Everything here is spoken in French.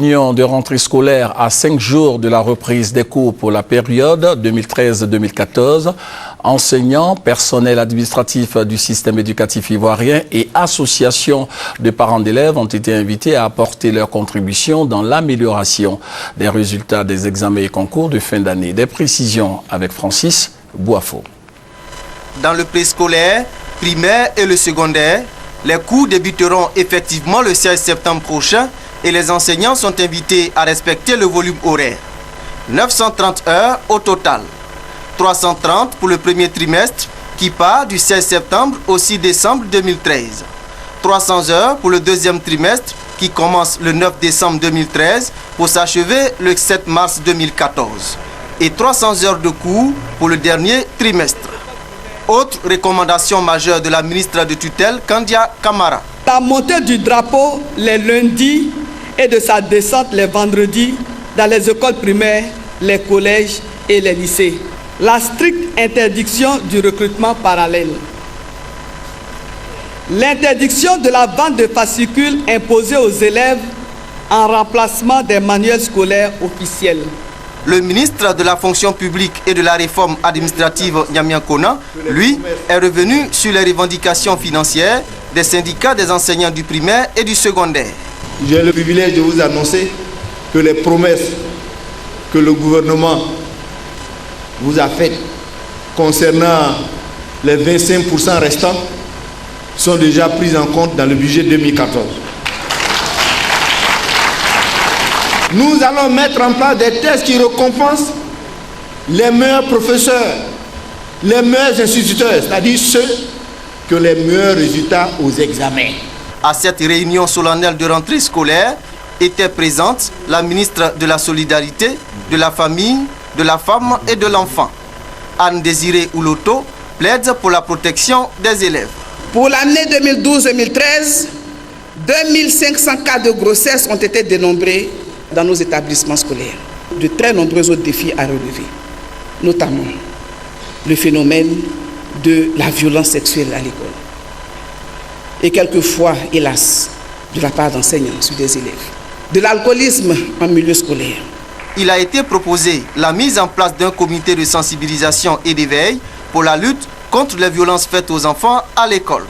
réunion de rentrée scolaire à 5 jours de la reprise des cours pour la période 2013-2014. Enseignants, personnel administratif du système éducatif ivoirien et associations de parents d'élèves ont été invités à apporter leur contribution dans l'amélioration des résultats des examens et concours de fin d'année. Des précisions avec Francis Bouafo. Dans le préscolaire, primaire et le secondaire, les cours débuteront effectivement le 16 septembre prochain et les enseignants sont invités à respecter le volume horaire. 930 heures au total. 330 pour le premier trimestre qui part du 16 septembre au 6 décembre 2013. 300 heures pour le deuxième trimestre qui commence le 9 décembre 2013 pour s'achever le 7 mars 2014. Et 300 heures de cours pour le dernier trimestre. Autre recommandation majeure de la ministre de tutelle, Kandia Kamara. La montée du drapeau les lundis et de sa descente les vendredis dans les écoles primaires, les collèges et les lycées. La stricte interdiction du recrutement parallèle. L'interdiction de la vente de fascicules imposée aux élèves en remplacement des manuels scolaires officiels. Le ministre de la fonction publique et de la réforme administrative, Nyamia Kona, lui, est revenu sur les revendications financières des syndicats des enseignants du primaire et du secondaire. J'ai le privilège de vous annoncer que les promesses que le gouvernement vous a faites concernant les 25% restants sont déjà prises en compte dans le budget 2014. Nous allons mettre en place des tests qui récompensent les meilleurs professeurs, les meilleurs instituteurs, c'est-à-dire ceux qui ont les meilleurs résultats aux examens. À cette réunion solennelle de rentrée scolaire était présente la ministre de la Solidarité, de la Famille, de la Femme et de l'Enfant. Anne-Désirée Ouloto plaide pour la protection des élèves. Pour l'année 2012-2013, 2500 cas de grossesse ont été dénombrés dans nos établissements scolaires. De très nombreux autres défis à relever, notamment le phénomène de la violence sexuelle à l'école. Et quelquefois, hélas, de la part d'enseignants sur des élèves. De l'alcoolisme en milieu scolaire. Il a été proposé la mise en place d'un comité de sensibilisation et d'éveil pour la lutte contre les violences faites aux enfants à l'école.